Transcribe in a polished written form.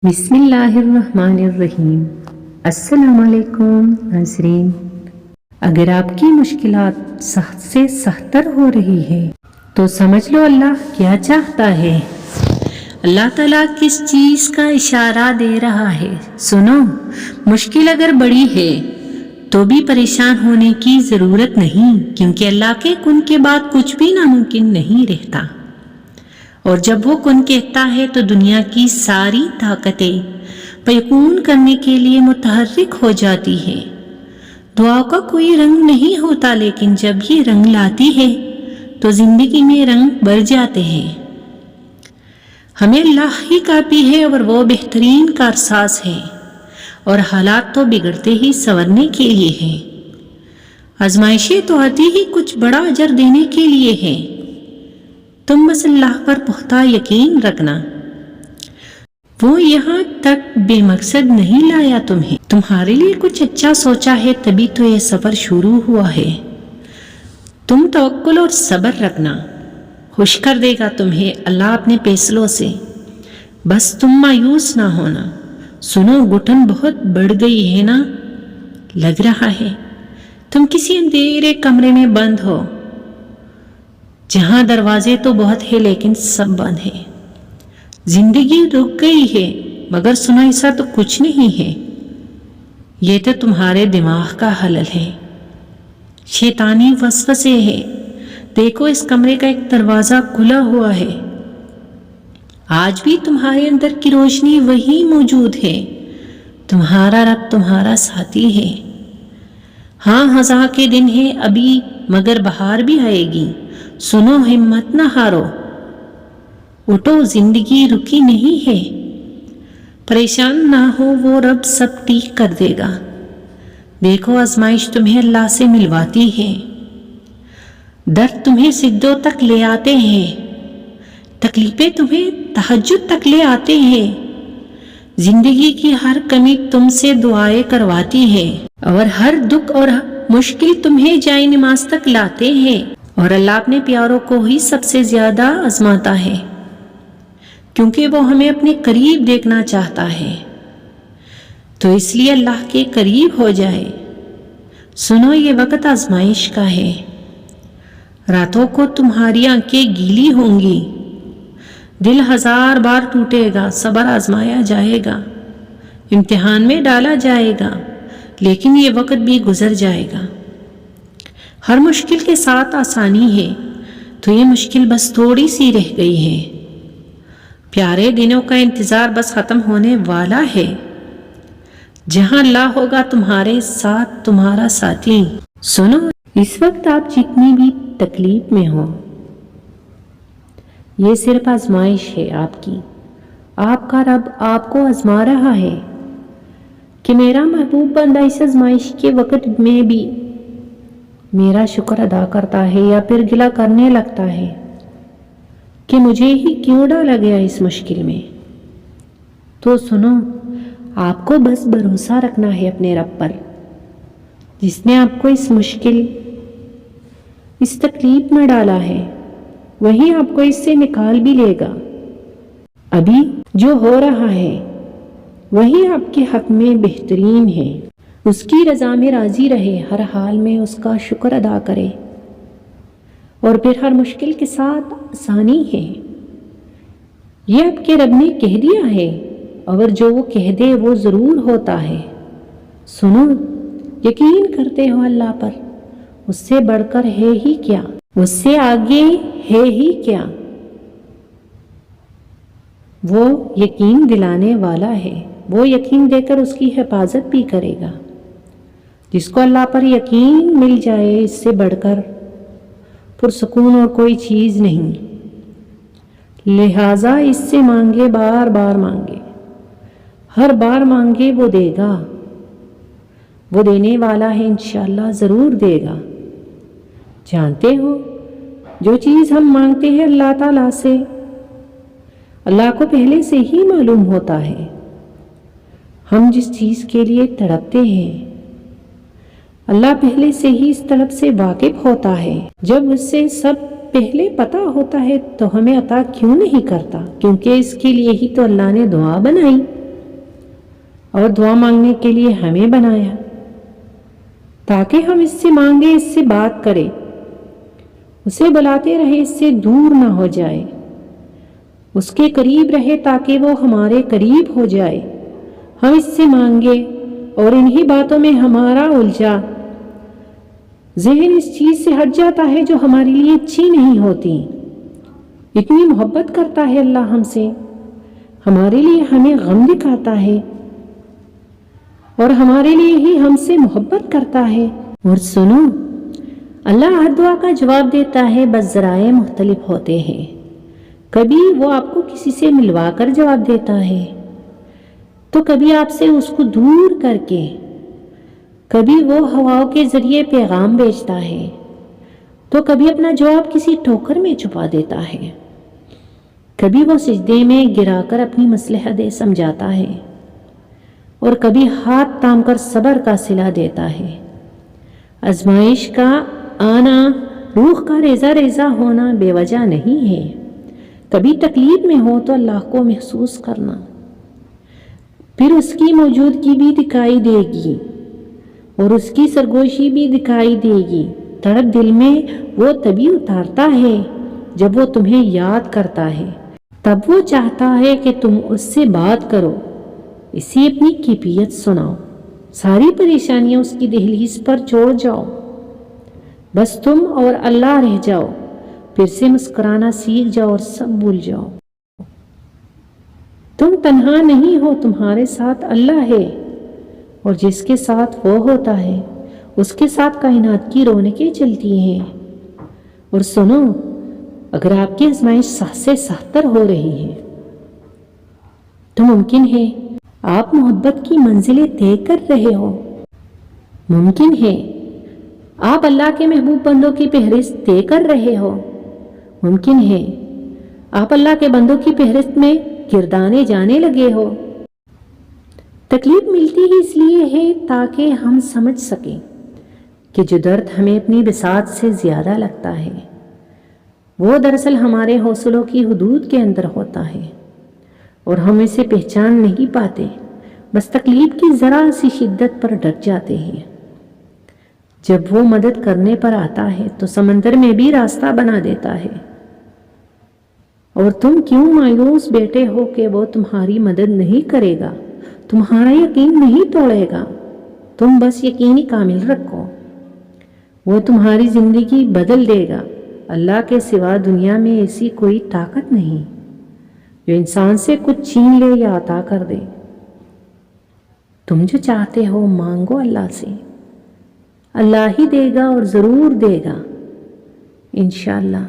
بسم اللہ الرحمن الرحیم۔ السلام علیکم ناظرین، اگر آپ کی مشکلات سخت سے سخت تر ہو رہی ہے تو سمجھ لو اللہ کیا چاہتا ہے۔ اللہ تعالیٰ کس چیز کا اشارہ دے رہا ہے؟ سنو، مشکل اگر بڑی ہے تو بھی پریشان ہونے کی ضرورت نہیں، کیونکہ اللہ کے کن کے بعد کچھ بھی ناممکن نہیں رہتا، اور جب وہ کن کہتا ہے تو دنیا کی ساری طاقتیں پیکون کرنے کے لیے متحرک ہو جاتی ہے۔ دعا کا کوئی رنگ نہیں ہوتا، لیکن جب یہ رنگ لاتی ہے تو زندگی میں رنگ بھر جاتے ہیں۔ ہمیں اللہ ہی کافی ہے اور وہ بہترین کارساز ہے، اور حالات تو بگڑتے ہی سنورنے کے لیے ہیں۔ آزمائشیں تو آتی ہی کچھ بڑا اجر دینے کے لیے ہے۔ تم بس اللہ پر پختہ یقین رکھنا، وہ یہاں تک بے مقصد نہیں لایا تمہیں، تمہارے لیے کچھ اچھا سوچا ہے، تبھی تو یہ سفر شروع ہوا ہے۔ تم توکل اور صبر رکھنا، خوش کر دے گا تمہیں اللہ اپنے فیصلوں سے، بس تم مایوس نہ ہونا۔ سنو، گھٹن بہت بڑھ گئی ہے نا؟ لگ رہا ہے تم کسی اندھیرے کمرے میں بند ہو، جہاں دروازے تو بہت ہے لیکن سب بند ہے۔ زندگی رک گئی ہے، مگر سنو ایسا تو کچھ نہیں ہے، یہ تو تمہارے دماغ کا حلل ہے، شیطانی وسوسے ہے۔ دیکھو، اس کمرے کا ایک دروازہ کھلا ہوا ہے، آج بھی تمہارے اندر کی روشنی وہی موجود ہے، تمہارا رب تمہارا ساتھی ہے۔ ہاں، خزاں کے دن ہے ابھی، مگر بہار بھی آئے گی۔ سنو، ہمت نہ ہارو، اٹھو، زندگی رکی نہیں ہے، پریشان نہ ہو، وہ رب سب ٹھیک کر دے گا۔ دیکھو، آزمائش تمہیں اللہ سے ملواتی ہے، درد تمہیں سجدوں تک لے آتے ہیں، تکلیفیں تمہیں تہجد تک لے آتے ہیں، زندگی کی ہر کمی تم سے دعائیں کرواتی ہے، اور ہر دکھ اور مشکل تمہیں جائے نماز تک لاتے ہیں۔ اور اللہ اپنے پیاروں کو ہی سب سے زیادہ آزماتا ہے، کیونکہ وہ ہمیں اپنے قریب دیکھنا چاہتا ہے، تو اس لیے اللہ کے قریب ہو جائے۔ سنو، یہ وقت آزمائش کا ہے، راتوں کو تمہاری آنکھیں گیلی ہوں گی، دل ہزار بار ٹوٹے گا، صبر آزمایا جائے گا، امتحان میں ڈالا جائے گا، لیکن یہ وقت بھی گزر جائے گا۔ ہر مشکل کے ساتھ آسانی ہے، تو یہ مشکل بس تھوڑی سی رہ گئی ہے، پیارے دنوں کا انتظار بس ختم ہونے والا ہے، جہاں اللہ ہوگا تمہارے ساتھ تمہارا ساتھی۔ سنو، اس وقت آپ جتنی بھی تکلیف میں ہو، یہ صرف آزمائش ہے آپ کی، آپ کا رب آپ کو آزما رہا ہے کہ میرا محبوب بندہ اس آزمائش کے وقت میں بھی میرا شکر ادا کرتا ہے یا پھر گلہ کرنے لگتا ہے کہ مجھے ہی کیوں ڈالا گیا اس مشکل میں۔ تو سنو، آپ کو بس بھروسہ رکھنا ہے اپنے رب پر، جس نے آپ کو اس مشکل، اس تکلیف میں ڈالا ہے، وہی آپ کو اس سے نکال بھی لے گا۔ ابھی جو ہو رہا ہے وہی آپ کے حق میں بہترین ہے، اس کی رضا میں راضی رہے، ہر حال میں اس کا شکر ادا کرے، اور پھر ہر مشکل کے ساتھ آسانی ہے، یہ آپ کے رب نے کہہ دیا ہے، اور جو وہ کہہ دے وہ ضرور ہوتا ہے۔ سنو، یقین کرتے ہو اللہ پر، اس سے بڑھ کر ہے ہی کیا، اس سے آگے ہے ہی کیا، وہ یقین دلانے والا ہے، وہ یقین دے کر اس کی حفاظت بھی کرے گا۔ جس کو اللہ پر یقین مل جائے، اس سے بڑھ کر پرسکون اور کوئی چیز نہیں، لہٰذا اس سے مانگے، بار بار مانگے، ہر بار مانگے، وہ دے گا، وہ دینے والا ہے، انشاءاللہ ضرور دے گا۔ جانتے ہو، جو چیز ہم مانگتے ہیں اللہ تعالیٰ سے، اللہ کو پہلے سے ہی معلوم ہوتا ہے، ہم جس چیز کے لیے تڑپتے ہیں اللہ پہلے سے ہی اس طلب سے واقف ہوتا ہے۔ جب اس سے سب پہلے پتہ ہوتا ہے تو ہمیں عطا کیوں نہیں کرتا؟ کیونکہ اس کے لیے ہی تو اللہ نے دعا بنائی، اور دعا مانگنے کے لیے ہمیں بنایا تاکہ ہم اس سے مانگیں، اس سے بات کریں، اسے بلاتے رہے، اس سے دور نہ ہو جائے، اس کے قریب رہے تاکہ وہ ہمارے قریب ہو جائے۔ ہم اس سے مانگے اور انہی باتوں میں ہمارا الجھا ذہن اس چیز سے ہٹ جاتا ہے جو ہمارے لیے اچھی نہیں ہوتی۔ اتنی محبت کرتا ہے اللہ ہم سے، ہمارے لیے ہمیں غم دکھاتا ہے اور ہمارے لیے ہی ہم سے محبت کرتا ہے۔ اور سنو، اللہ ہر دعا کا جواب دیتا ہے، بس ذرائع مختلف ہوتے ہیں۔ کبھی وہ آپ کو کسی سے ملوا کر جواب دیتا ہے، تو کبھی آپ سے اس کو دور کر کے، کبھی وہ ہواؤں کے ذریعے پیغام بھیجتا ہے، تو کبھی اپنا جواب کسی ٹھوکر میں چھپا دیتا ہے، کبھی وہ سجدے میں گرا کر اپنی مصلحتیں سمجھاتا ہے، اور کبھی ہاتھ تھام کر صبر کا صلہ دیتا ہے۔ آزمائش کا آنا، روح کا ریزہ ریزہ ہونا بے وجہ نہیں ہے۔ کبھی تکلیف میں ہو تو اللہ کو محسوس کرنا، پھر اس کی موجودگی بھی دکھائی دے گی اور اس کی سرگوشی بھی دکھائی دے گی۔ تڑپ دل میں وہ تبھی اتارتا ہے جب وہ تمہیں یاد کرتا ہے، تب وہ چاہتا ہے کہ تم اس سے بات کرو، اسے اپنی کیفیت سناؤ، ساری پریشانیاں اس کی دہلیز پر چھوڑ جاؤ، بس تم اور اللہ رہ جاؤ، پھر سے مسکرانا سیکھ جاؤ اور سب بھول جاؤ۔ تم تنہا نہیں ہو، تمہارے ساتھ اللہ ہے، اور جس کے ساتھ وہ ہوتا ہے اس کے ساتھ کائنات کی رونقیں چلتی ہیں۔ اور سنو، اگر آپ کی آزمائش سخت سے سخت تر ہو رہی ہے تو ممکن ہے آپ محبت کی منزلیں طے کر رہے ہو، ممکن ہے آپ اللہ کے محبوب بندوں کی فہرست طے کر رہے ہو، ممکن ہے آپ اللہ کے بندوں کی فہرست میں گردانے جانے لگے ہو۔ تکلیف ملتی ہی اس لیے ہے تاکہ ہم سمجھ سکیں کہ جو درد ہمیں اپنی بساط سے زیادہ لگتا ہے وہ دراصل ہمارے حوصلوں کی حدود کے اندر ہوتا ہے، اور ہم اسے پہچان نہیں پاتے، بس تکلیف کی ذرا سی شدت پر ڈٹ جاتے ہیں۔ جب وہ مدد کرنے پر آتا ہے تو سمندر میں بھی راستہ بنا دیتا ہے، اور تم کیوں مایوس بیٹھے ہو کہ وہ تمہاری مدد نہیں کرے گا، تمہارا یقین نہیں توڑے گا۔ تم بس یقینی کامل رکھو، وہ تمہاری زندگی بدل دے گا۔ اللہ کے سوا دنیا میں ایسی کوئی طاقت نہیں جو انسان سے کچھ چھین لے یا عطا کر دے۔ تم جو چاہتے ہو مانگو اللہ سے، اللہ ہی دے گا اور ضرور دے گا انشاءاللہ۔